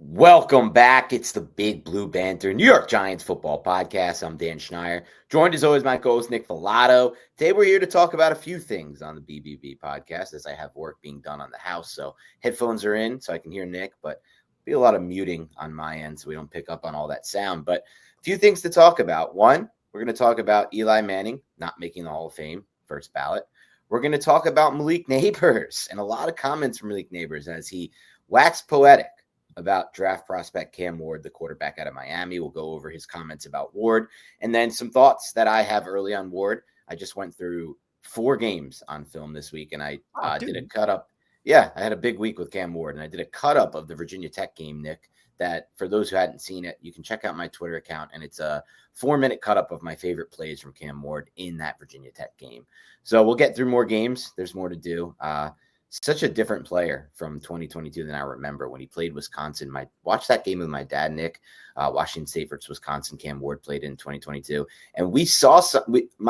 Welcome back. It's the Big Blue Banter New York Giants football podcast. I'm Dan Schneier, joined as always by my co-host Nick Filato. Today we're here to talk about a few things on the BBB podcast as I have work being done on the house. So headphones are in so I can hear Nick, but be a lot of muting on my end so we don't pick up on all that sound. But a few things to talk about. One, we're going to talk about Eli Manning not making the Hall of Fame, first ballot. We're going to talk about Malik Nabers and a lot of comments from Malik Nabers as he waxed poetic about draft prospect Cam Ward, the quarterback out of Miami. We'll go over his comments about Ward and then some thoughts that I have early on Ward. I just went through 4 games on film this week and I did a cut up. Yeah, I had a big week with Cam Ward and I did a cut up of the Virginia Tech game, Nick, that for those who hadn't seen it, you can check out my Twitter account and it's a 4-minute cut up of my favorite plays from Cam Ward in that Virginia Tech game. So we'll get through more games. There's more to do. Such a different player from 2022 than I remember when he played Wisconsin. I watched that game with my dad, Nick, Washington State versus Wisconsin. Cam Ward played in 2022. And we saw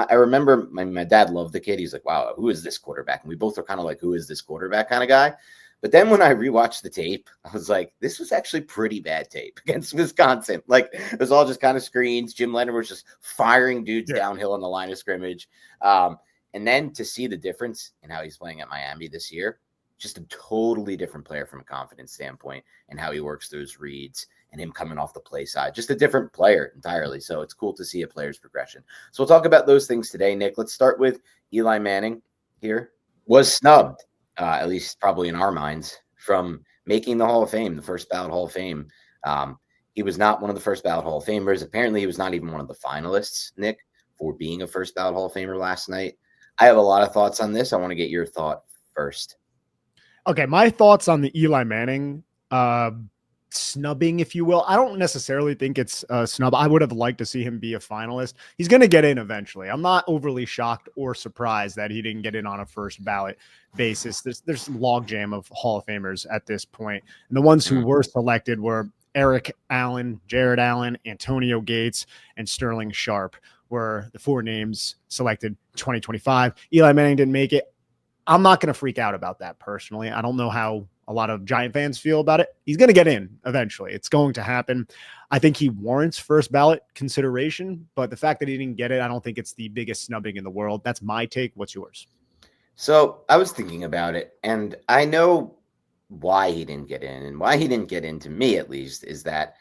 I remember my dad loved the kid. He's like, wow, who is this quarterback? And we both were kind of like, who is this quarterback kind of guy? But then when I rewatched the tape, I was like, this was actually pretty bad tape against Wisconsin. Like, it was all just kind of screens. Jim Leonard was just firing dudes downhill on the line of scrimmage. And then to see the difference in how he's playing at Miami this year, just a totally different player from a confidence standpoint and how he works those reads and him coming off the play side, just a different player entirely. So it's cool to see a player's progression. So we'll talk about those things today, Nick. Let's start with Eli Manning here. Was snubbed, at least probably in our minds, from making the Hall of Fame, the first ballot Hall of Fame. He was not one of the first ballot Hall of Famers. Apparently he was not even one of the finalists, Nick, for being a first ballot Hall of Famer last night. I have a lot of thoughts on this. I want to get your thought first. Okay, my thoughts on the Eli Manning snubbing, if you will. I don't necessarily think it's a snub. I would have liked to see him be a finalist. He's going to get in eventually. I'm not overly shocked or surprised that he didn't get in on a first ballot basis. There's a logjam of Hall of Famers at this point. And the ones who were selected were Eric Allen, Jared Allen, Antonio Gates, and Sterling Sharp were the 4 names selected 2025. Eli Manning didn't make it. I'm not going to freak out about that personally. I don't know how a lot of Giant fans feel about it. He's going to get in eventually. It's going to happen. I think he warrants first ballot consideration, but the fact that he didn't get it, I don't think it's the biggest snubbing in the world. That's my take. What's yours? So I was thinking about it, and I know why he didn't get in, and why he didn't get in, to me at least, is that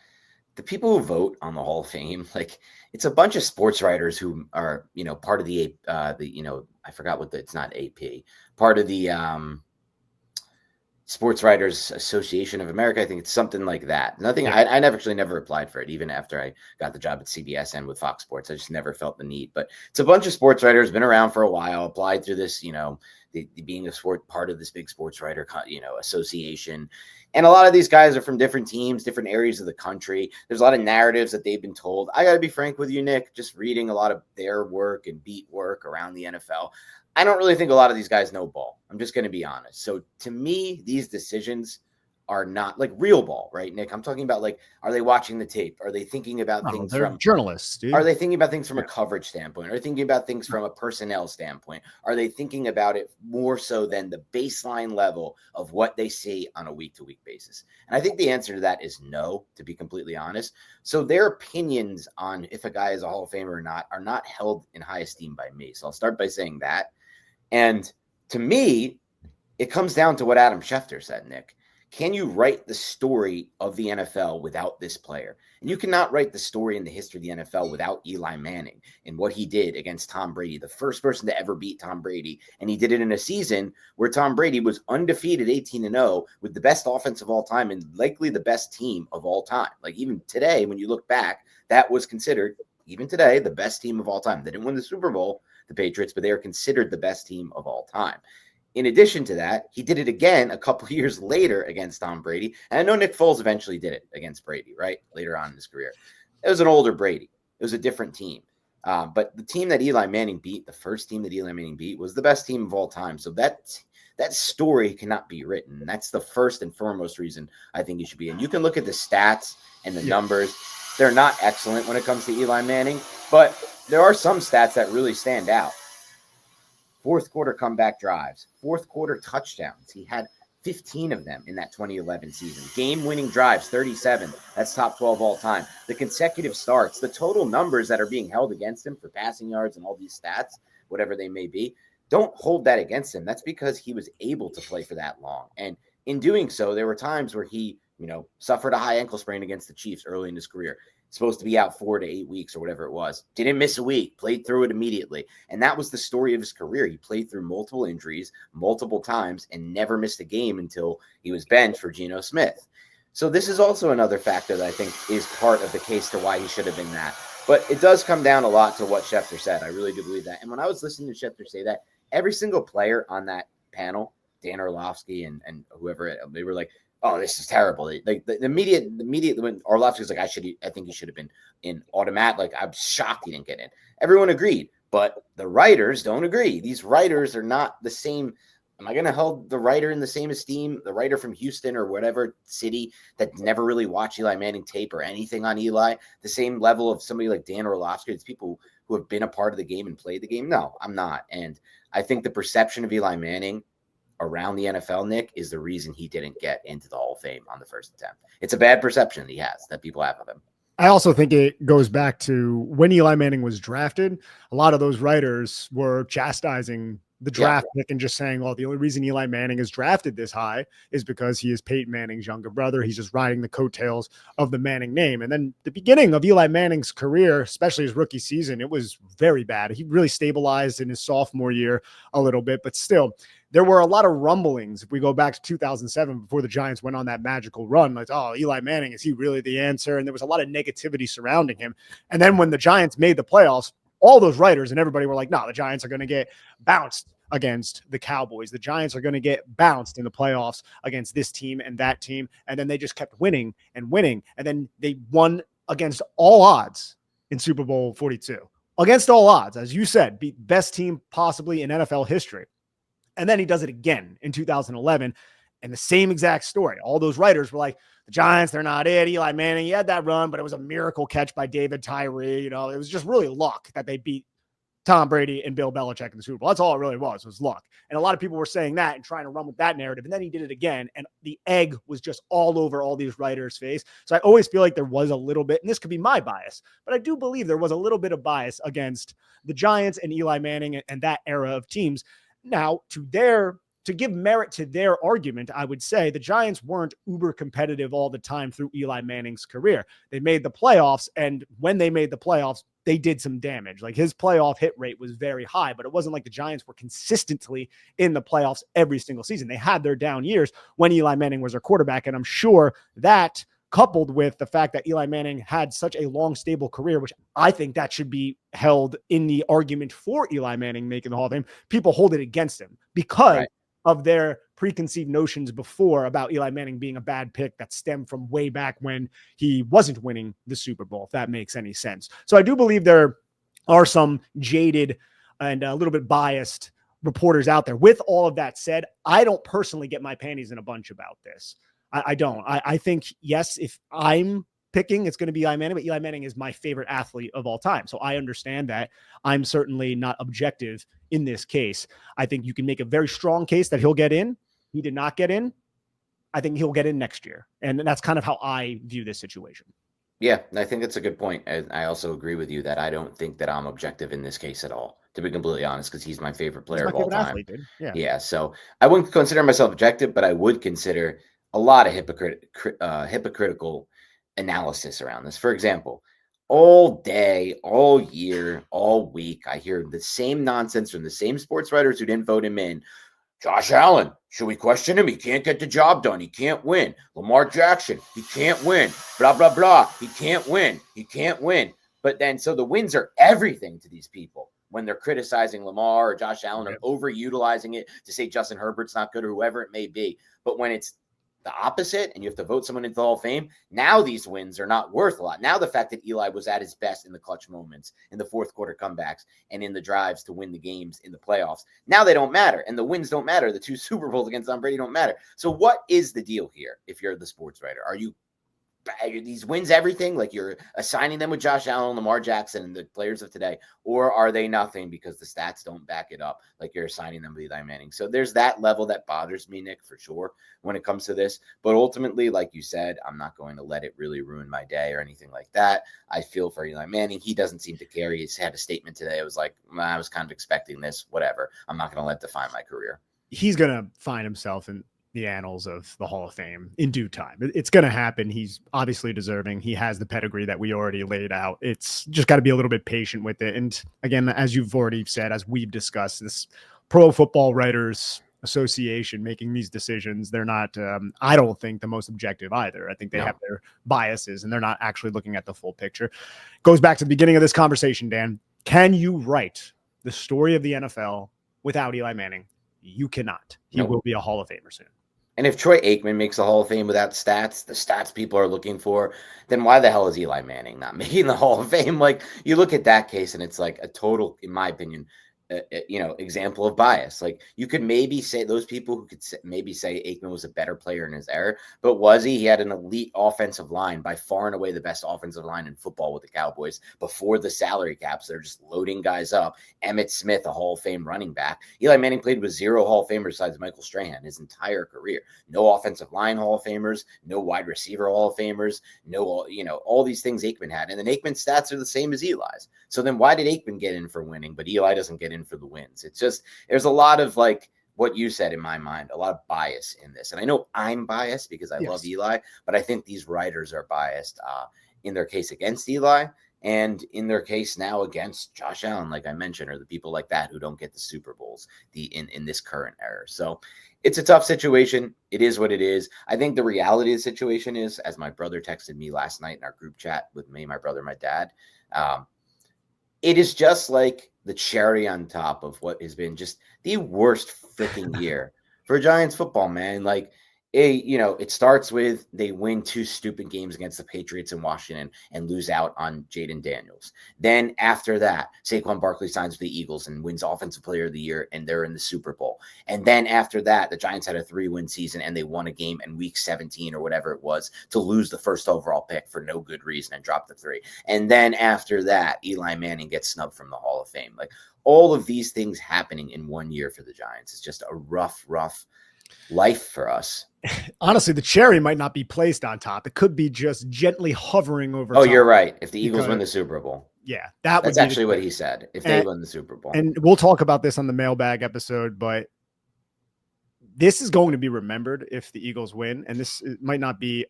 the people who vote on the Hall of Fame, like, it's a bunch of sports writers who are, part of the I forgot it's not AP, part of the Sports Writers Association of America. I think it's something like that. Nothing. Yeah. I never applied for it, even after I got the job at CBS and with Fox Sports. I just never felt the need. But it's a bunch of sports writers, been around for a while, applied through this, the being a sport part of this big sports writer, association. And a lot of these guys are from different teams, different areas of the country. There's a lot of narratives that they've been told. I got to be frank with you, Nick, just reading a lot of their work and beat work around the NFL. I don't really think a lot of these guys know ball. I'm just going to be honest. So to me, these decisions are not like real ball, right, Nick? I'm talking about, like, are they watching the tape? Are they thinking about things from journalists? Dude. Are they thinking about things from a coverage standpoint? Are they thinking about things from a personnel standpoint? Are they thinking about it more so than the baseline level of what they see on a week-to-week basis? And I think the answer to that is no, to be completely honest. So their opinions on if a guy is a Hall of Famer or not are not held in high esteem by me. So I'll start by saying that. And to me, it comes down to what Adam Schefter said, Nick. Can you write the story of the NFL without this player? And you cannot write the story in the history of the NFL without Eli Manning and what he did against Tom Brady, the first person to ever beat Tom Brady. And he did it in a season where Tom Brady was undefeated 18-0 with the best offense of all time and likely the best team of all time. Like, even today, when you look back, that was considered, even today, the best team of all time. They didn't win the Super Bowl, the Patriots, but they are considered the best team of all time. In addition to that, he did it again a couple of years later against Tom Brady. And I know Nick Foles eventually did it against Brady, right? Later on in his career. It was an older Brady. It was a different team. But the team that Eli Manning beat, the first team that Eli Manning beat, was the best team of all time. So that story cannot be written. That's the first and foremost reason I think he should be in. You can look at the stats and the numbers. They're not excellent when it comes to Eli Manning, but there are some stats that really stand out. Fourth quarter comeback drives, fourth quarter touchdowns. He had 15 of them in that 2011 season. Game-winning drives, 37. That's top 12 all time. The consecutive starts, the total numbers that are being held against him for passing yards and all these stats, whatever they may be, don't hold that against him. That's because he was able to play for that long. And in doing so, there were times where he, suffered a high ankle sprain against the Chiefs early in his career. Supposed to be out 4 to 8 weeks or whatever it was. Didn't miss a week, played through it immediately. And that was the story of his career. He played through multiple injuries multiple times and never missed a game until he was benched for Geno Smith. So this is also another factor that I think is part of the case to why he should have been that. But it does come down a lot to what Schefter said. I really do believe that. And when I was listening to Schefter say that, every single player on that panel, Dan Orlovsky and whoever, they were like, oh, this is terrible. Like the media when Orlovsky's like, I think he should have been in automatic. Like, I'm shocked he didn't get in. Everyone agreed, but the writers don't agree. These writers are not the same. Am I going to hold the writer in the same esteem? The writer from Houston or whatever city that never really watched Eli Manning tape or anything on Eli, the same level of somebody like Dan Orlovsky. It's people who have been a part of the game and played the game. No, I'm not. And I think the perception of Eli Manning around the NFL, Nick, is the reason he didn't get into the Hall of Fame on the first attempt. It's a bad perception he has that people have of him. I also think it goes back to when Eli Manning was drafted. A lot of those writers were chastising the draft pick and just saying, well, the only reason Eli Manning is drafted this high is because he is Peyton Manning's younger brother. He's just riding the coattails of the Manning name. And then the beginning of Eli Manning's career, especially his rookie season, it was very bad. He really stabilized in his sophomore year a little bit, but still, there were a lot of rumblings. If we go back to 2007, before the Giants went on that magical run, like, oh, Eli Manning, is he really the answer? And there was a lot of negativity surrounding him. And then when the Giants made the playoffs, all those writers and everybody were like, no, the Giants are going to get bounced against the Cowboys. The Giants are going to get bounced in the playoffs against this team and that team. And then they just kept winning and winning. And then they won against all odds in Super Bowl 42. Against all odds, as you said, beat best team possibly in NFL history. And then he does it again in 2011. And the same exact story. All those writers were like, the Giants, they're not it. Eli Manning, he had that run, but it was a miracle catch by David Tyree. It was just really luck that they beat Tom Brady and Bill Belichick in the Super Bowl. That's all it really was luck. And a lot of people were saying that and trying to run with that narrative. And then he did it again. And the egg was just all over all these writers' face. So I always feel like there was a little bit, and this could be my bias, but I do believe there was a little bit of bias against the Giants and Eli Manning and that era of teams. Now, to give merit to their argument, I would say the Giants weren't uber competitive all the time through Eli Manning's career. They made the playoffs, and when they made the playoffs, they did some damage. Like, his playoff hit rate was very high, but it wasn't like the Giants were consistently in the playoffs every single season. They had their down years when Eli Manning was their quarterback, and I'm sure that, coupled with the fact that Eli Manning had such a long, stable career, which I think that should be held in the argument for Eli Manning making the Hall of Fame, people hold it against him because of their preconceived notions before about Eli Manning being a bad pick that stemmed from way back when he wasn't winning the Super Bowl, if that makes any sense. So I do believe there are some jaded and a little bit biased reporters out there. With all of that said, I don't personally get my panties in a bunch about this. I don't. I think, yes, if I'm picking, it's going to be Eli Manning, but Eli Manning is my favorite athlete of all time. So I understand that. I'm certainly not objective in this case. I think you can make a very strong case that he'll get in. He did not get in. I think he'll get in next year. And that's kind of how I view this situation. Yeah, I think that's a good point. I also agree with you that I don't think that I'm objective in this case at all, to be completely honest, because he's my favorite player of all time. Athlete, yeah, so I wouldn't consider myself objective, but I would consider a lot of hypocritical analysis around this. For example, all day, all year, all week, I hear the same nonsense from the same sports writers who didn't vote him in. Josh Allen, should we question him? He can't get the job done. He can't win. Lamar Jackson, he can't win. Blah, blah, blah. He can't win. He can't win. But then, so the wins are everything to these people when they're criticizing Lamar or Josh Allen or overutilizing it to say Justin Herbert's not good or whoever it may be. But when it's the opposite and you have to vote someone into the Hall of Fame, now these wins are not worth a lot. Now the fact that Eli was at his best in the clutch moments, in the fourth quarter comebacks, and in the drives to win the games in the playoffs, now they don't matter. And the wins don't matter. The 2 Super Bowls against Tom Brady don't matter. So what is the deal here if you're the sports writer? Are you these wins everything, like you're assigning them with Josh Allen, Lamar Jackson, and the players of today, or are they nothing because the stats don't back it up, like you're assigning them with Eli Manning? So there's that level that bothers me, Nick, for sure, when it comes to this. But ultimately, like you said, I'm not going to let it really ruin my day or anything like that. I feel for Eli Manning. He doesn't seem to care. He's had a statement today. It was like, I was kind of expecting this, whatever. I'm not going to let it define my career. He's going to find himself in the annals of the Hall of Fame in due time. It's going to happen. He's obviously deserving. He has the pedigree that we already laid out. It's just got to be a little bit patient with it. And again, as you've already said, as we've discussed, this Pro Football Writers Association making these decisions, they're not, I don't think, the most objective either. I think they have their biases and they're not actually looking at the full picture. Goes back to the beginning of this conversation, Dan. Can you write the story of the NFL without Eli Manning? You cannot. He will be a Hall of Famer soon. And if Troy Aikman makes the Hall of Fame without stats, the stats people are looking for, then why the hell is Eli Manning not making the Hall of Fame? Like, you look at that case and it's like a total, in my opinion, example of bias. Like, you could maybe say those people who could maybe say Aikman was a better player in his era, but was he? He had an elite offensive line, by far and away the best offensive line in football with the Cowboys before the salary caps. They're just loading guys up. Emmitt Smith, a Hall of Fame running back. Eli Manning played with 0 Hall of Famers besides Michael Strahan his entire career. No offensive line Hall of Famers, no wide receiver Hall of Famers, no, all these things Aikman had. And then Aikman's stats are the same as Eli's. So then why did Aikman get in for winning, but Eli doesn't get in for the wins? It's just, there's a lot of, like what you said, in my mind, a lot of bias in this. And I know I'm biased because I love Eli, but I think these writers are biased in their case against Eli and in their case now against Josh Allen, like I mentioned, or the people like that who don't get the Super Bowls in this current era. So it's a tough situation. It is what it is. I think the reality of the situation is, as my brother texted me last night in our group chat with me, my brother, my dad, it is just like the cherry on top of what has been just the worst freaking year for Giants football, man. Like, it starts with they win 2 stupid games against the Patriots in Washington and lose out on Jaden Daniels. Then after that, Saquon Barkley signs with the Eagles and wins Offensive Player of the Year, and they're in the Super Bowl. And then after that, the Giants had a 3-win season and they won a game in week 17 or whatever it was to lose the first overall pick for no good reason and drop the 3. And then after that, Eli Manning gets snubbed from the Hall of Fame. Like, all of these things happening in one year for the Giants is just a rough life for us. Honestly, the cherry might not be placed on top. It could be just gently hovering over top. You're right. If the Eagles win the Super Bowl. Yeah, that's actually what he said. If they win the Super Bowl. And we'll talk about this on the mailbag episode, but this is going to be remembered if the Eagles win. And this might not be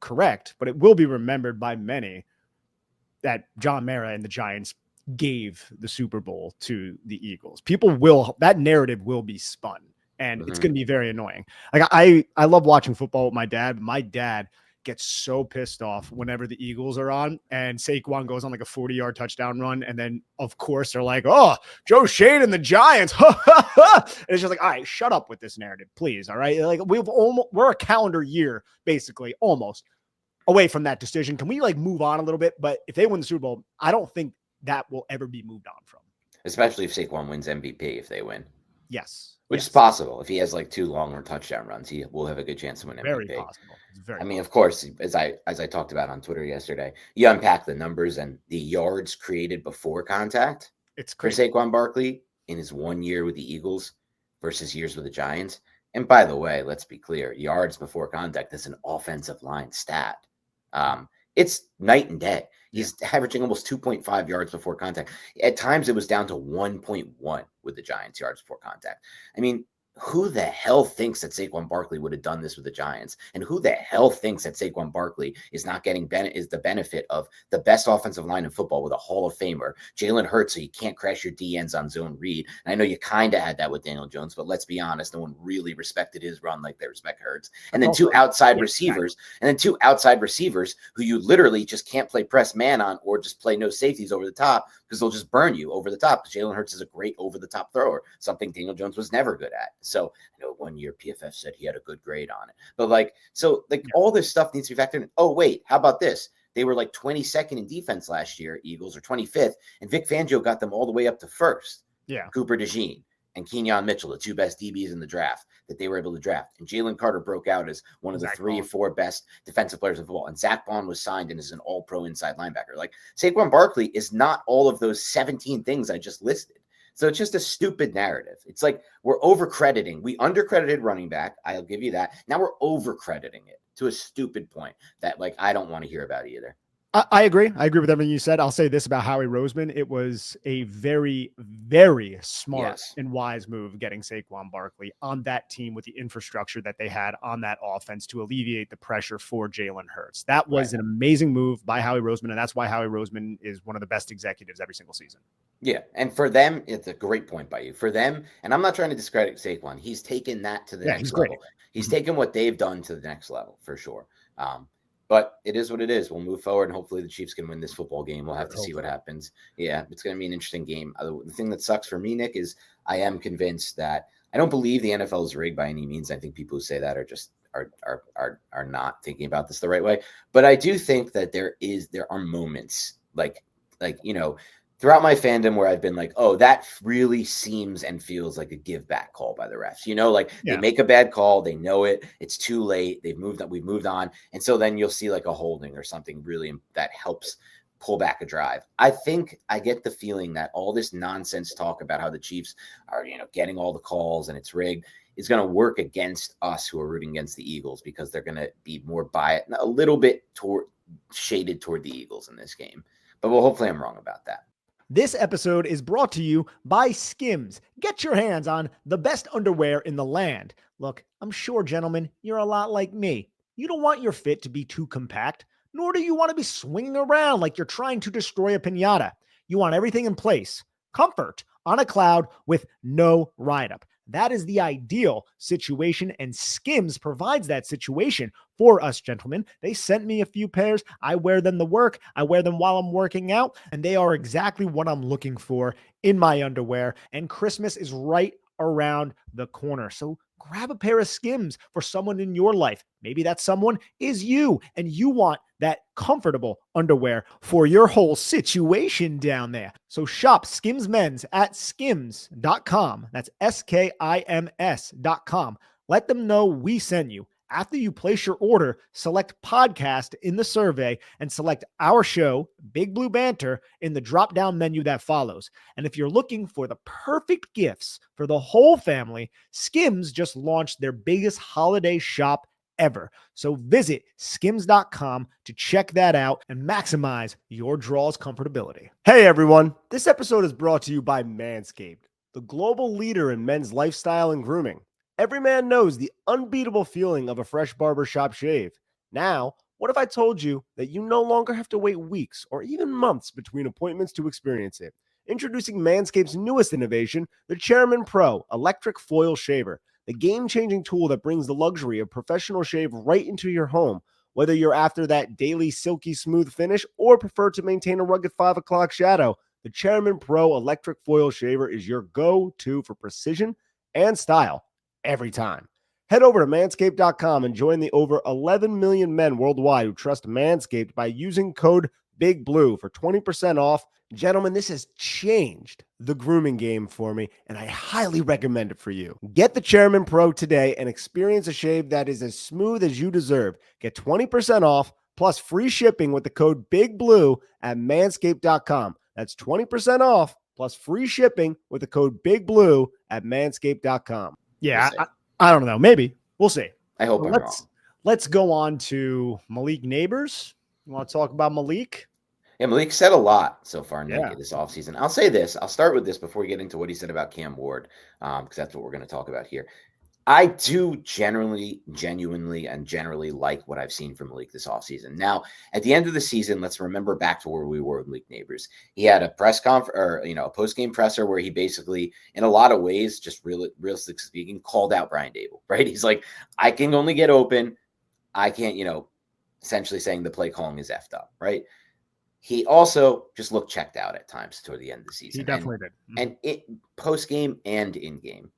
correct, but it will be remembered by many that John Mara and the Giants gave the Super Bowl to the Eagles. That narrative will be spun. And it's going to be very annoying. Like, I love watching football with my dad. My dad gets so pissed off whenever the Eagles are on and Saquon goes on like a 40-yard touchdown run. And then, of course, they're like, oh, Joe Shane and the Giants. And it's just like, all right, shut up with this narrative, please. All right. Like, we're a calendar year, basically, almost away from that decision. Can we move on a little bit? But if they win the Super Bowl, I don't think that will ever be moved on from. Especially if Saquon wins MVP if they win. Yes. Which is possible. If he has 2 long touchdown runs, he will have a good chance to win MVP. Very possible. I mean, of course, as I talked about on Twitter yesterday, you unpack the numbers and the yards created before contact. It's crazy. For Saquon Barkley in his 1 year with the Eagles versus years with the Giants. And by the way, let's be clear, yards before contact is an offensive line stat. It's night and day. He's averaging almost 2.5 yards before contact. At times, it was down to 1.1 with the Giants yards before contact. I mean, who the hell thinks that Saquon Barkley would have done this with the Giants? And who the hell thinks that Saquon Barkley is not getting is the benefit of the best offensive line in football with a Hall of Famer, Jalen Hurts, so you can't crash your DNs on zone read. And I know you kind of had that with Daniel Jones, but let's be honest, no one really respected his run like they respect Hurts. And then 2 outside receivers, who you literally just can't play press man on or just play no safeties over the top because they'll just burn you over the top. Because Jalen Hurts is a great over the top thrower, something Daniel Jones was never good at. So I know 1 year PFF said he had a good grade on it. But all this stuff needs to be factored in. Oh, wait, how about this? They were 22nd in defense last year, Eagles, or 25th, and Vic Fangio got them all the way up to 1st. Yeah. Cooper DeJean. and Kenyon Mitchell, the two best DBs in the draft that they were able to draft. And Jalen Carter broke out as one of the 3 or 4 best defensive players in football. And Zach Bond was signed and is an all-pro inside linebacker. Like, Saquon Barkley is not all of those 17 things I just listed. So it's just a stupid narrative. It's like we're overcrediting. We undercredited running back. I'll give you that. Now we're overcrediting it to a stupid point that, like, I don't want to hear about either. I agree. I agree with everything you said. I'll say this about Howie Roseman. It was a very, very smart and wise move getting Saquon Barkley on that team with the infrastructure that they had on that offense to alleviate the pressure for Jalen Hurts. That was an amazing move by Howie Roseman, and that's why Howie Roseman is one of the best executives every single season. Yeah, and for them, it's a great point by you. For them, and I'm not trying to discredit Saquon. He's taken that to the next level. He's taken what they've done to the next level, for sure. But it is what it is. We'll move forward, and hopefully the Chiefs can win this football game. We'll have to see what happens. Yeah, it's going to be an interesting game. The thing that sucks for me, Nick, is I am convinced that I don't believe the NFL is rigged by any means. I think people who say that are just are not thinking about this the right way. But I do think that there are moments like throughout my fandom where I've been like, oh, that really seems and feels like a give back call by the refs. They make a bad call. They know it. It's too late. We've moved on. And so then you'll see like a holding or something really that helps pull back a drive. I think I get the feeling that all this nonsense talk about how the Chiefs are, getting all the calls and it's rigged is going to work against us who are rooting against the Eagles, because they're going to be more biased, a little bit shaded toward the Eagles in this game. But hopefully I'm wrong about that. This episode is brought to you by Skims. Get your hands on the best underwear in the land. Look, I'm sure, gentlemen, you're a lot like me. You don't want your fit to be too compact, nor do you want to be swinging around like you're trying to destroy a piñata. You want everything in place. Comfort on a cloud with no ride-up. That is the ideal situation, and Skims provides that situation for us, gentlemen. They sent me a few pairs. I wear them to work. I wear them while I'm working out, and they are exactly what I'm looking for in my underwear. And Christmas is right around the corner. So grab a pair of Skims for someone in your life. Maybe that someone is you, and you want that comfortable underwear for your whole situation down there. So shop Skims Men's at skims.com. That's skims.com. Let them know we sent you. After you place your order, select podcast in the survey and select our show, Big Blue Banter, in the drop-down menu that follows. And if you're looking for the perfect gifts for the whole family, Skims just launched their biggest holiday shop ever. So visit skims.com to check that out and maximize your draw's comfortability. Hey everyone, this episode is brought to you by Manscaped, the global leader in men's lifestyle and grooming. Every man knows the unbeatable feeling of a fresh barbershop shave. Now, what if I told you that you no longer have to wait weeks or even months between appointments to experience it? Introducing Manscaped's newest innovation, the Chairman Pro Electric Foil Shaver, the game-changing tool that brings the luxury of professional shave right into your home. Whether you're after that daily silky smooth finish or prefer to maintain a rugged 5 o'clock shadow, the Chairman Pro Electric Foil Shaver is your go-to for precision and style every time. Head over to manscaped.com and join the over 11 million men worldwide who trust Manscaped by using code BIGBLUE for 20% off. Gentlemen, this has changed the grooming game for me, and I highly recommend it for you. Get the Chairman Pro today and experience a shave that is as smooth as you deserve. Get 20% off plus free shipping with the code BIGBLUE at manscaped.com. That's 20% off plus free shipping with the code BIGBLUE at manscaped.com. Yeah, I don't know. Maybe. We'll see. I hope I'm wrong. Let's go on to Malik Nabers. You want to talk about Malik? Yeah, Malik said a lot so far this offseason. I'll say this. I'll start with this before we get into what he said about Cam Ward, because that's what we're going to talk about here. I do genuinely like what I've seen from Malik this offseason. Now, at the end of the season, let's remember back to where we were with Malik Nabers. He had a press conference, or a post-game presser where he basically, in a lot of ways, just realistically speaking, called out Brian Dable, right? He's like, I can only get open. I can't, essentially saying the play calling is effed up, right? He also just looked checked out at times toward the end of the season. He definitely did. And it post-game and in-game.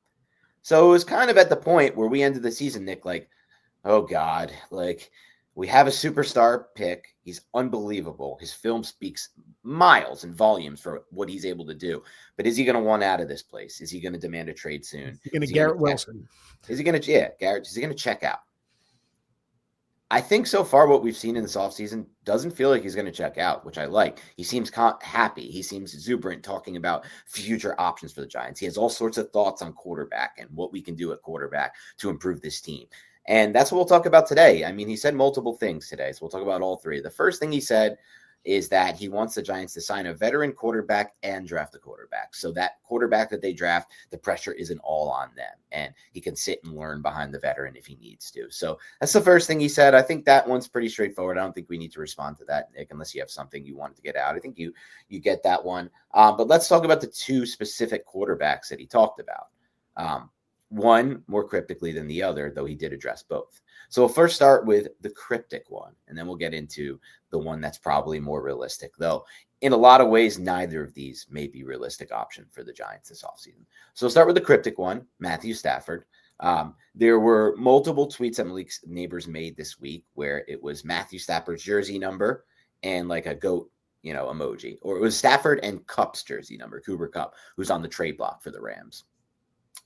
So it was kind of at the point where we ended the season, Nick, like, oh God, like, We have a superstar pick. He's unbelievable. His film speaks miles and volumes for what he's able to do. But is he going to want out of this place? Is he going to demand a trade soon? You're going to Garrett Wilson. Is he going to, Garrett, is he going to check out? I think so far what we've seen in this offseason doesn't feel like he's going to check out, which I like. He seems happy. He seems exuberant talking about future options for the Giants. He has all sorts of thoughts on quarterback and what we can do at quarterback to improve this team. And that's what we'll talk about today. I mean, he said multiple things today, so we'll talk about all three. The first thing he said is that he wants the Giants to sign a veteran quarterback and draft a quarterback. So that quarterback that they draft, the pressure isn't all on them. And he can sit and learn behind the veteran if he needs to. So that's the first thing he said. I think that one's pretty straightforward. I don't think we need to respond to that, Nick, unless you have something you wanted to get out. I think you get that one. But let's talk about the two specific quarterbacks that he talked about. One more cryptically than the other, though he did address both. So we'll first start with the cryptic one, and then we'll get into the one that's probably more realistic, though in a lot of ways, neither of these may be realistic option for the Giants this offseason. So we'll start with the cryptic one, Matthew Stafford. There were multiple tweets that Malik Nabers made this week where it was Matthew Stafford's jersey number and like a goat, emoji, or it was Stafford and Kupp's jersey number, Cooper Kupp, who's on the trade block for the Rams.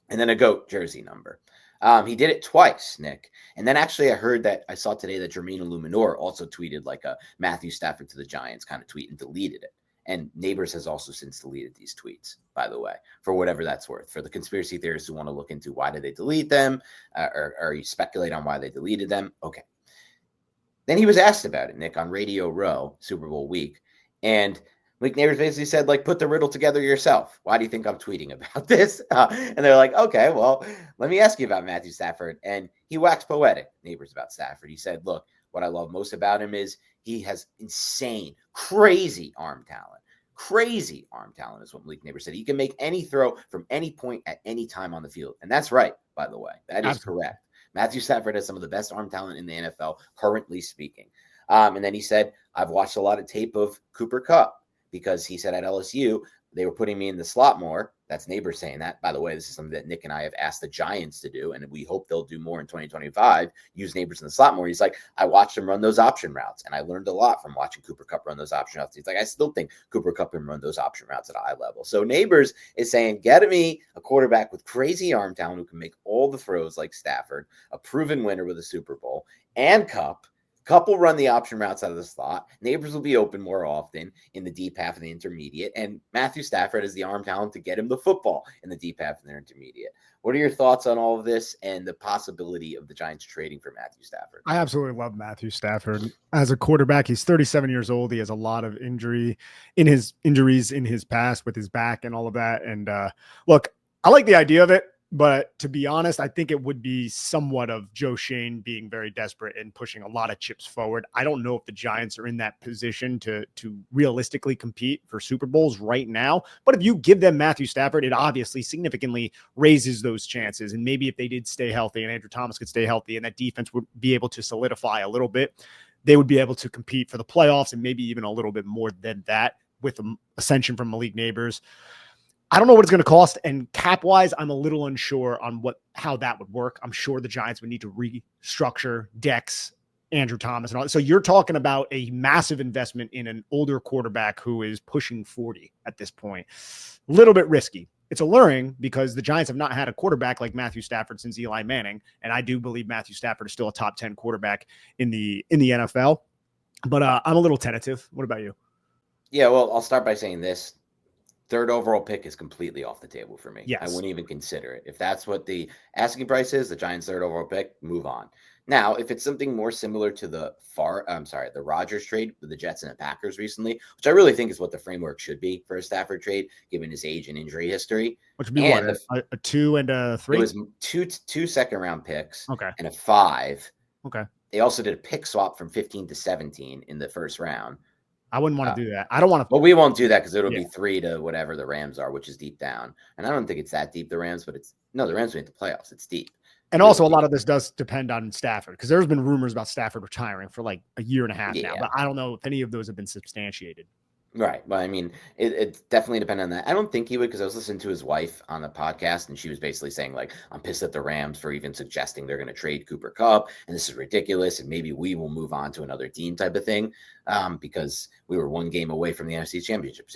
And then a GOAT jersey number. He did it twice, Nick. And then actually I saw today that Jermaine Illuminor also tweeted like a Matthew Stafford to the Giants kind of tweet and deleted it. And Nabers has also since deleted these tweets, by the way, for whatever that's worth. For the conspiracy theorists who want to look into why did they delete them or you speculate on why they deleted them. Okay. Then he was asked about it, Nick, on Radio Row, Super Bowl week. And Malik Nabers basically said, put the riddle together yourself. Why do you think I'm tweeting about this? And they're like, okay, well, let me ask you about Matthew Stafford. And he waxed poetic, Nabers, about Stafford. He said, look, what I love most about him is he has insane, crazy arm talent. Crazy arm talent is what Malik Nabers said. He can make any throw from any point at any time on the field. And that's right, by the way. That is correct. Matthew Stafford has some of the best arm talent in the NFL, currently speaking. And then he said, I've watched a lot of tape of Cooper Kupp. Because he said at LSU, they were putting me in the slot more. That's Nabers saying that. By the way, this is something that Nick and I have asked the Giants to do, and we hope they'll do more in 2025, use Nabers in the slot more. He's like, I watched him run those option routes, and I learned a lot from watching Cooper Kupp run those option routes. He's like, I still think Cooper Kupp can run those option routes at a high level. So Nabers is saying, get me a quarterback with crazy arm talent who can make all the throws like Stafford, a proven winner with a Super Bowl, and Kupp. Kupp will run the option routes out of the slot. Nabers will be open more often in the deep half of the intermediate. And Matthew Stafford has the arm talent to get him the football in the deep half of the intermediate. What are your thoughts on all of this and the possibility of the Giants trading for Matthew Stafford? I absolutely love Matthew Stafford as a quarterback. He's 37 years old. He has a lot of injuries in his past with his back and all of that. And look, I like the idea of it. But to be honest, I think it would be somewhat of Joe Shane being very desperate and pushing a lot of chips forward. I don't know if the Giants are in that position to realistically compete for Super Bowls right now. But if you give them Matthew Stafford, it obviously significantly raises those chances. And maybe if they did stay healthy and Andrew Thomas could stay healthy and that defense would be able to solidify a little bit, they would be able to compete for the playoffs and maybe even a little bit more than that with an ascension from Malik Nabers. I don't know what it's going to cost, and cap-wise, I'm a little unsure on how that would work. I'm sure the Giants would need to restructure Dex, Andrew Thomas, and all. So you're talking about a massive investment in an older quarterback who is pushing 40 at this point. A little bit risky. It's alluring because the Giants have not had a quarterback like Matthew Stafford since Eli Manning, and I do believe Matthew Stafford is still a top 10 quarterback in the NFL. But I'm a little tentative. What about you? Yeah, well, I'll start by saying this. Third overall pick is completely off the table for me. Yes. I wouldn't even consider it. If that's what the asking price is, the Giants' third overall pick, move on. Now, if it's something more similar to the Rodgers trade with the Jets and the Packers recently, which I really think is what the framework should be for a Stafford trade, given his age and injury history. Which would be a 2 and a 3? It was two second-round picks and a 5. Okay. They also did a pick swap from 15 to 17 in the first round. I wouldn't want to do that. I don't want to. Well, we won't do that because it'll be 3 to whatever the Rams are, which is deep down. And I don't think it's that deep, the Rams, but the Rams made the playoffs. It's deep. And also, a lot of this does depend on Stafford because there's been rumors about Stafford retiring for like a year and a half now, but I don't know if any of those have been substantiated. Right. Well, I mean, it definitely depends on that. I don't think he would, because I was listening to his wife on the podcast, and she was basically saying, like, I'm pissed at the Rams for even suggesting they're going to trade Cooper Kupp, and this is ridiculous, and maybe we will move on to another team type of thing, because we were one game away from the NFC Championship,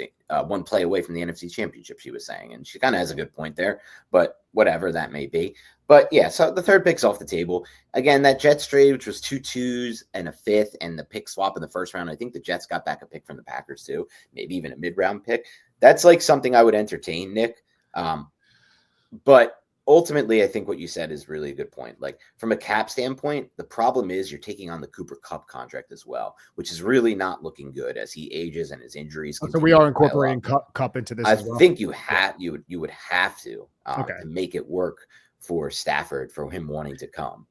one play away from the NFC Championship, she was saying, and she kind of has a good point there, but whatever that may be. But yeah, so the third pick's off the table. Again, that Jets trade, which was 2 2s and a 5th, and the pick swap in the first round. I think the Jets got back a pick from the Packers too, maybe even a mid-round pick. That's like something I would entertain, Nick. But ultimately, I think what you said is really a good point. Like, from a cap standpoint, the problem is you're taking on the Cooper Kupp contract as well, which is really not looking good as he ages and his injuries. So we are incorporating Kupp into this. I as well? think you would have to make it work for Stafford, for him wanting to come.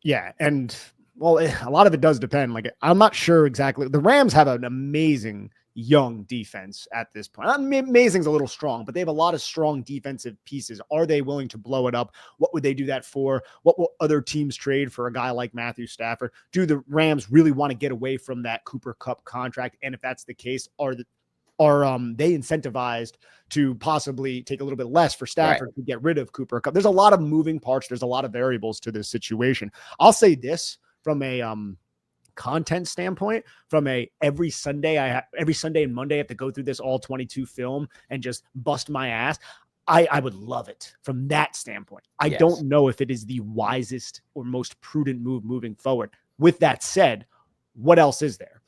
Yeah. And well, a lot of it does depend. Like, I'm not sure exactly. The Rams have an amazing young defense at this point. Amazing's a little strong, but they have a lot of strong defensive pieces. Are they willing to blow it up? What would they do that for? What will other teams trade for a guy like Matthew Stafford? Do the Rams really want to get away from that Cooper Kupp contract? And if that's the case, are they incentivized to possibly take a little bit less for Stafford to get rid of Cooper Kupp? There's a lot of moving parts. There's a lot of variables to this situation. I'll say this from a content standpoint, from every Sunday and Monday I have to go through this all 22 film and just bust my ass. I would love it from that standpoint. I don't know if it is the wisest or most prudent move moving forward. With that said, what else is there?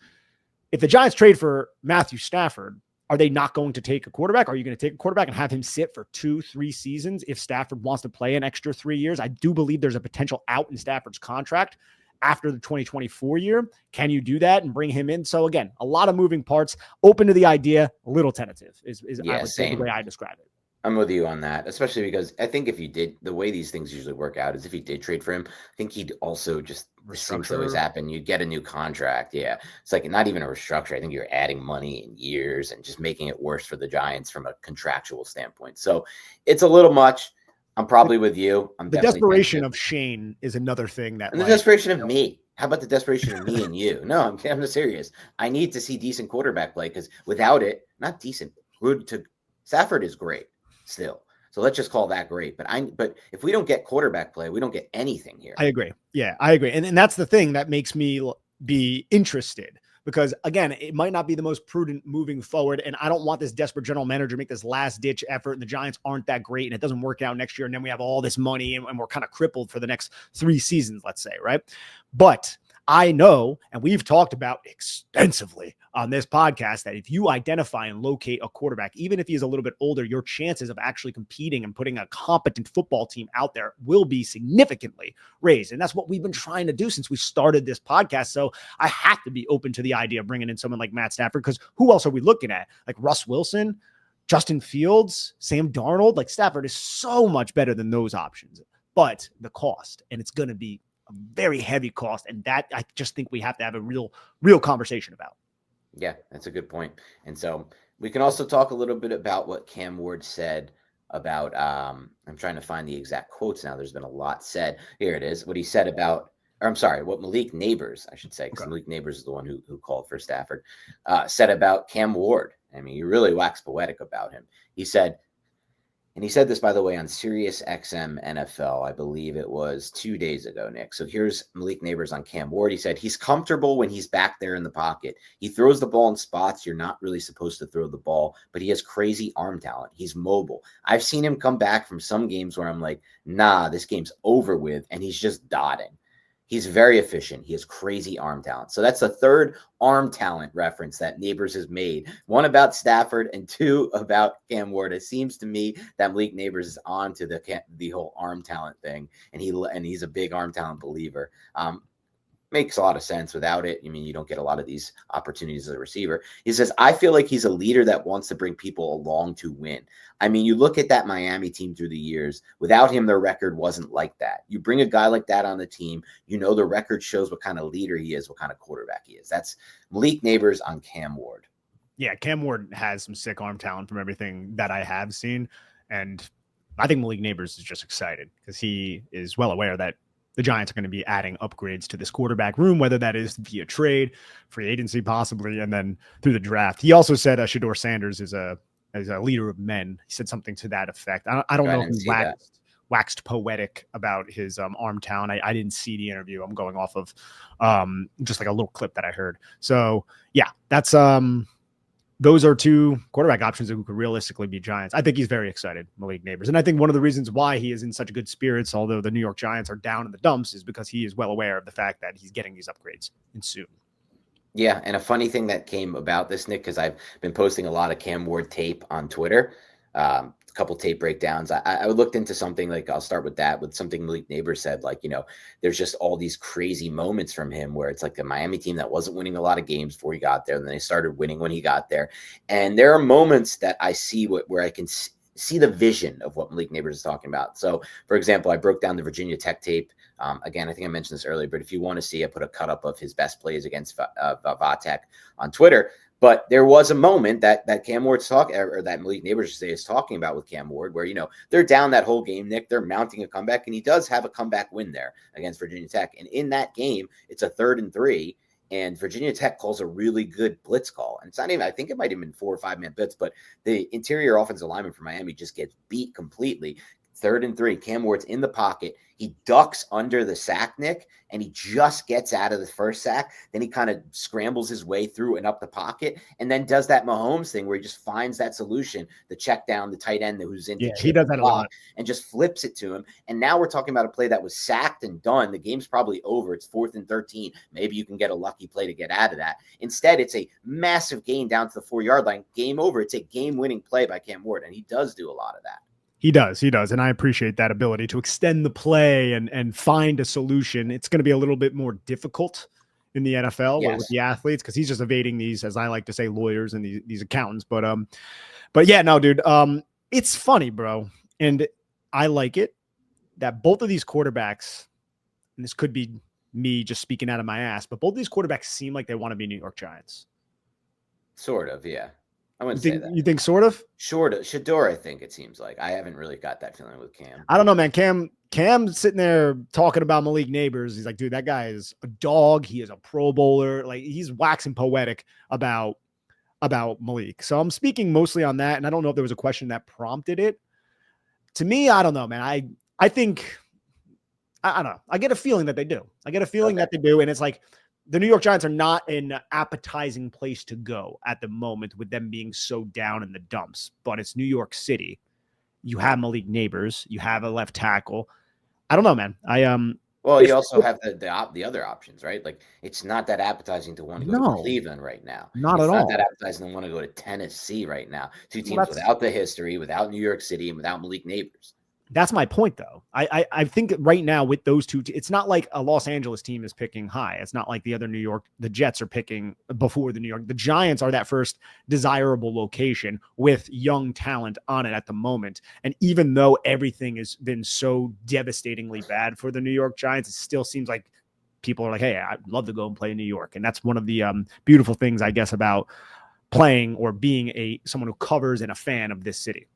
If the Giants trade for Matthew Stafford, are they not going to take a quarterback? Are you going to take a quarterback and have him sit for 2-3 seasons if Stafford wants to play an extra 3 years? I do believe there's a potential out in Stafford's contract after the 2024 year. Can you do that and bring him in? So again, a lot of moving parts. Open to the idea, a little tentative is I would say the way I describe it. I'm with you on that, especially because I think if you did, the way these things usually work out is if you did trade for him, I think he'd also just seems always happen. You'd get a new contract. Yeah. It's like not even a restructure. I think you're adding money in years and just making it worse for the Giants from a contractual standpoint. So it's a little much. I'm probably with you. The desperation of Shane is another thing that, and the desperation of me. How about the desperation of me and you? No, I'm serious. I need to see decent quarterback play, because without it, not decent, good to Stafford is great still. So let's just call that great. But if we don't get quarterback play, we don't get anything here. I agree. Yeah, I agree. And that's the thing that makes me be interested, because again, it might not be the most prudent moving forward. And I don't want this desperate general manager to make this last ditch effort and the Giants aren't that great and it doesn't work out next year. And then we have all this money and we're kind of crippled for the next 3 seasons, let's say. Right. But I know, and we've talked about extensively on this podcast, that if you identify and locate a quarterback, even if he is a little bit older, your chances of actually competing and putting a competent football team out there will be significantly raised. And that's what we've been trying to do since we started this podcast. So I have to be open to the idea of bringing in someone like Matt Stafford, because who else are we looking at? Like Russ Wilson, Justin Fields, Sam Darnold. Like Stafford is so much better than those options, but the cost, and it's going to be a very heavy cost. And that I just think we have to have a real conversation about. Yeah, that's a good point. And so we can also talk a little bit about what Cam Ward said about, I'm trying to find the exact quotes now. There's been a lot said. Here it is. What he said about, or I'm sorry, what Malik Nabers, I should say, because Malik Nabers is the one who called for Stafford, said about Cam Ward. I mean, he really waxed poetic about him. He said, and he said this, by the way, on Sirius XM NFL, I believe it was 2 days ago, Nick. So here's Malik Nabers on Cam Ward. He said, he's comfortable when he's back there in the pocket. He throws the ball in spots you're not really supposed to throw the ball, but he has crazy arm talent. He's mobile. I've seen him come back from some games where I'm like, nah, this game's over with, and he's just dotting. He's very efficient. He has crazy arm talent. So that's the third arm talent reference that Nabers has made. One about Stafford and 2 about Cam Ward. It seems to me that Malik Nabers is on to the whole arm talent thing, and he's a big arm talent believer. Makes a lot of sense. Without it, I mean, you don't get a lot of these opportunities as a receiver. He says, I feel like he's a leader that wants to bring people along to win. I mean, you look at that Miami team through the years. Without him, their record wasn't like that. You bring a guy like that on the team, you know the record shows what kind of leader he is, what kind of quarterback he is. That's Malik Nabers on Cam Ward. Yeah, Cam Ward has some sick arm talent from everything that I have seen. And I think Malik Nabers is just excited because he is well aware that the Giants are going to be adding upgrades to this quarterback room, whether that is via trade, free agency possibly, and then through the draft. He also said Shedeur Sanders is a leader of men. He said something to that effect. I don't know if he waxed poetic about his arm talent. I didn't see the interview. I'm going off of just like a little clip that I heard. So yeah, that's those are two quarterback options who could realistically be Giants. I think he's very excited, Malik Nabers. And I think one of the reasons why he is in such good spirits, although the New York Giants are down in the dumps, is because he is well aware of the fact that he's getting these upgrades in soon. Yeah, and a funny thing that came about this, Nick, because I've been posting a lot of Cam Ward tape on Twitter, a couple tape breakdowns. I looked into something like, I'll start with that, with something Malik Nabers said, like, there's just all these crazy moments from him where it's like the Miami team that wasn't winning a lot of games before he got there, and then they started winning when he got there. And there are moments that I see where I can see the vision of what Malik Nabers is talking about. So, for example, I broke down the Virginia Tech tape. Again, I think I mentioned this earlier, but if you want to see, I put a cut up of his best plays against Vatech on Twitter. But there was a moment that Cam Ward's talking, or that Malik Nabers is talking about with Cam Ward, where, they're down that whole game, Nick. They're mounting a comeback, and he does have a comeback win there against Virginia Tech. And in that game, it's a 3rd and 3, and Virginia Tech calls a really good blitz call. And it's not even, I think it might have been 4 or 5 man blitz, but the interior offensive lineman for Miami just gets beat completely. 3rd and 3, Cam Ward's in the pocket. He ducks under the sack, Nick, and he just gets out of the first sack. Then he kind of scrambles his way through and up the pocket, and then does that Mahomes thing where he just finds that solution, the check down, the tight end who's in. Yeah, he does that a lot. And just flips it to him. And now we're talking about a play that was sacked and done. The game's probably over. It's 4th and 13. Maybe you can get a lucky play to get out of that. Instead, it's a massive gain down to the 4-yard line. Game over. It's a game-winning play by Cam Ward, and he does do a lot of that. He does. And I appreciate that ability to extend the play and find a solution. It's going to be a little bit more difficult in the NFL with the athletes, because he's just evading these, as I like to say, lawyers and these accountants. But yeah, no, dude, it's funny, bro. And I like it that both of these quarterbacks, and this could be me just speaking out of my ass, but both of these quarterbacks seem like they want to be New York Giants. Sort of, yeah. I wouldn't say that. You think sort of? Sort of. Shedeur, I think it seems like. I haven't really got that feeling with Cam. I don't know, man. Cam's sitting there talking about Malik Nabers. He's like, dude, that guy is a dog. He is a Pro Bowler. Like, he's waxing poetic about Malik. So I'm speaking mostly on that, and I don't know if there was a question that prompted it. To me, I don't know, man. I think I don't know. I get a feeling that they do. That they do, and it's like, the New York Giants are not an appetizing place to go at the moment with them being so down in the dumps, but it's New York City. You have Malik Nabers. You have a left tackle. I don't know, man. Well, you also have the other options, right? Like, it's not that appetizing to want to go to Cleveland right now. Not at all. It's not that appetizing to want to go to Tennessee right now. Two teams without the history, without New York City, and without Malik Nabers. That's my point, though. I think right now with those two, it's not like a Los Angeles team is picking high. It's not like the Jets are picking before the New York. The Giants are that first desirable location with young talent on it at the moment. And even though everything has been so devastatingly bad for the New York Giants, it still seems like people are like, hey, I'd love to go and play in New York. And that's one of the beautiful things, I guess, about playing or being someone who covers and a fan of this city.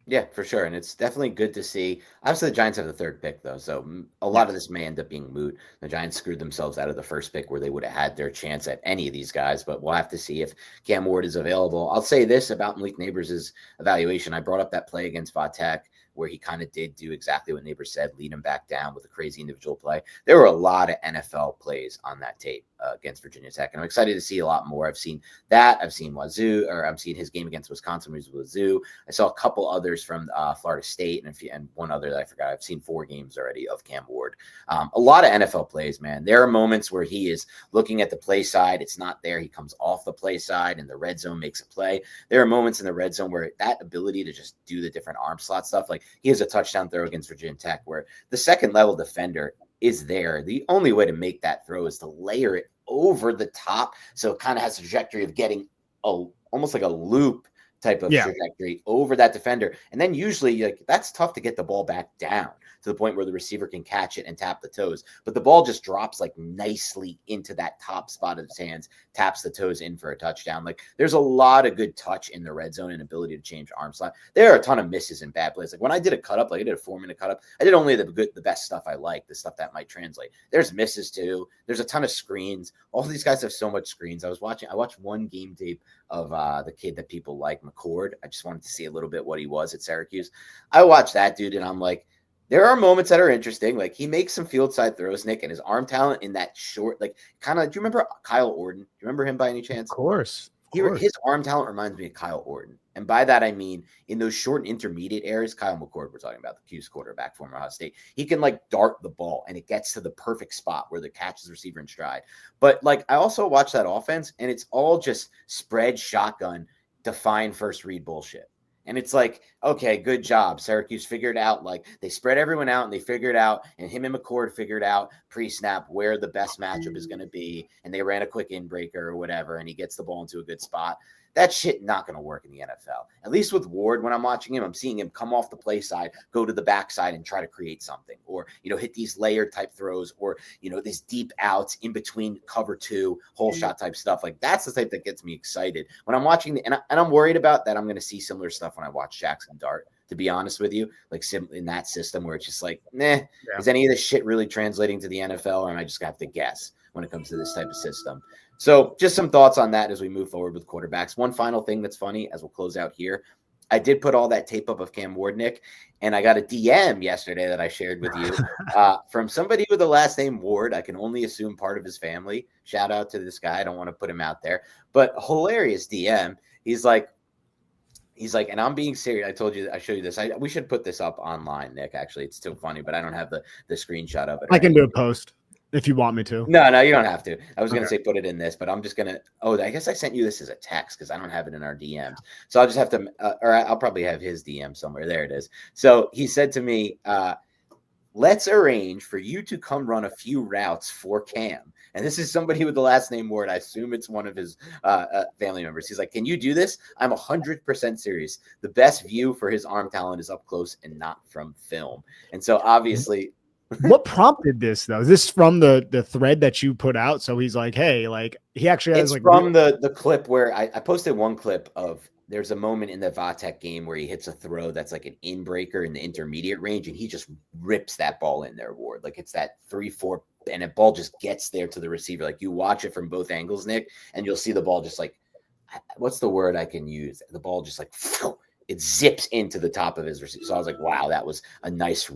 Yeah, for sure. And it's definitely good to see. Obviously, the Giants have the 3rd pick, though. So a lot of this may end up being moot. The Giants screwed themselves out of the 1st pick where they would have had their chance at any of these guys. But we'll have to see if Cam Ward is available. I'll say this about Malik Nabers' evaluation. I brought up that play against Vatech where he kind of did do exactly what Nabers said, lead him back down with a crazy individual play. There were a lot of NFL plays on that tape against Virginia Tech, and I'm excited to see a lot more. I've seen that. I've seen I've seen his game against Wisconsin with Wazoo. I saw a couple others from Florida State and one other that I forgot. I've seen 4 games already of Cam Ward. A lot of NFL plays, man. There are moments where he is looking at the play side. It's not there. He comes off the play side, and the red zone makes a play. There are moments in the red zone where that ability to just do the different arm slot stuff, like he has a touchdown throw against Virginia Tech where the second level defender is there. The only way to make that throw is to layer it over the top. So it kind of has a trajectory of getting almost like a loop type of trajectory over that defender. And then usually like that's tough to get the ball back down to the point where the receiver can catch it and tap the toes. But the ball just drops like nicely into that top spot of his hands, taps the toes in for a touchdown. Like there's a lot of good touch in the red zone and ability to change arm slot. There are a ton of misses and bad plays. Like when I did a cut up, like I did a 4-minute cut up, I did only the best stuff I like, the stuff that might translate. There's misses too. There's a ton of screens. All these guys have so much screens. I watched one game tape of the kid that people like, McCord. I just wanted to see a little bit what he was at Syracuse. I watched that dude and I'm like, there are moments that are interesting. Like he makes some field side throws, Nick, and his arm talent in that short, like kind of, do you remember Kyle Orton? Do you remember him by any chance? Of course. His arm talent reminds me of Kyle Orton. And by that, I mean, in those short and intermediate areas, Kyle McCord, we're talking about the Q's quarterback, former Ohio State, he can like dart the ball and it gets to the perfect spot where the catches receiver in stride. But like, I also watch that offense and it's all just spread shotgun, define first read bullshit. And it's like, okay, good job. Syracuse figured out, like they spread everyone out and they figured out, and him and McCord figured out pre-snap where the best matchup is going to be. And they ran a quick in-breaker or whatever, and he gets the ball into a good spot. That shit not going to work in the NFL. At least with Ward, when I'm watching him, I'm seeing him come off the play side, go to the backside and try to create something, or, hit these layered type throws, or, these deep outs in between cover 2, whole shot type stuff. Like that's the type that gets me excited when I'm watching and I'm worried about that. I'm going to see similar stuff when I watch Jackson Dart, to be honest with you, like in that system where it's just like, is any of this shit really translating to the NFL, or am I just going to have to guess when it comes to this type of system? So just some thoughts on that as we move forward with quarterbacks. One final thing that's funny as we'll close out here. I did put all that tape up of Cam Ward, Nick, and I got a DM yesterday that I shared with you from somebody with the last name Ward. I can only assume part of his family. Shout out to this guy. I don't want to put him out there, but hilarious DM. He's like, and I'm being serious. I showed you this. We should put this up online, Nick. Actually, it's still funny, but I don't have the screenshot of it. I can do a post if you want me to. No, you don't have to. I was going to say put it in this, but I'm just going to. Oh, I guess I sent you this as a text because I don't have it in our DMs. So I'll just have to, or I'll probably have his DM somewhere. There it is. So he said to me, let's arrange for you to come run a few routes for Cam. And this is somebody with the last name Ward. I assume it's one of his family members. He's like, can you do this? I'm 100% serious. The best view for his arm talent is up close and not from film. And so obviously. What prompted this though? Is this from the thread that you put out? So he's like, hey, like he actually has from the clip where I posted one clip of, there's a moment in the Vatek game where he hits a throw that's like an in-breaker in the intermediate range, and he just rips that ball in there, Ward. Like it's that 3-4, and the ball just gets there to the receiver. Like you watch it from both angles, Nick, and you'll see the ball just like, what's the word I can use? The ball just like, it zips into the top of his receiver. So I was like, wow, that was a nice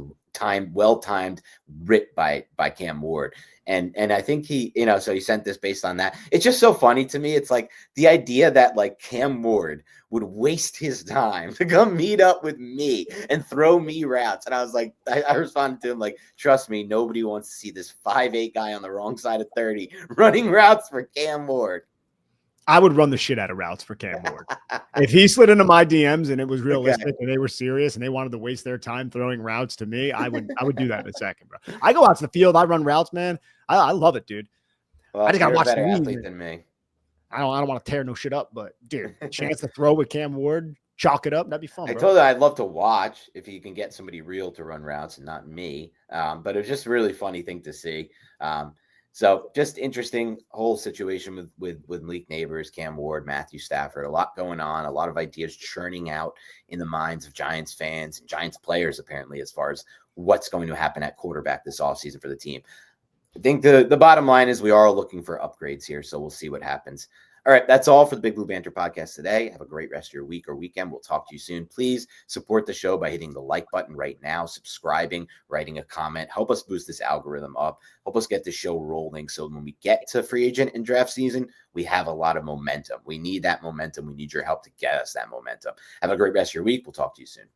well-timed rip by Cam Ward. And I think he, so he sent this based on that. It's just so funny to me. It's like the idea that like Cam Ward would waste his time to come meet up with me and throw me routes. And I was like, I responded to him like, trust me, nobody wants to see this 5'8" guy on the wrong side of 30 running routes for Cam Ward. I would run the shit out of routes for Cam Ward. If he slid into my DMs and it was realistic and they were serious and they wanted to waste their time throwing routes to me, I would do that in a second, bro. I go out to the field, I run routes, man. I love it, dude. Well, I just gotta watch the athlete than me. I don't want to tear no shit up, but dude, chance to throw with Cam Ward, chalk it up, that'd be fun. I told you I'd love to watch if you can get somebody real to run routes and not me. But it was just a really funny thing to see. So just interesting whole situation with Malik Nabers, Cam Ward, Matthew Stafford, a lot going on, a lot of ideas churning out in the minds of Giants fans and Giants players, apparently, as far as what's going to happen at quarterback this offseason for the team. I think the bottom line is we are looking for upgrades here, so we'll see what happens. All right, that's all for the Big Blue Banter podcast today. Have a great rest of your week or weekend. We'll talk to you soon. Please support the show by hitting the like button right now, subscribing, writing a comment. Help us boost this algorithm up. Help us get the show rolling so when we get to free agent and draft season, we have a lot of momentum. We need that momentum. We need your help to get us that momentum. Have a great rest of your week. We'll talk to you soon.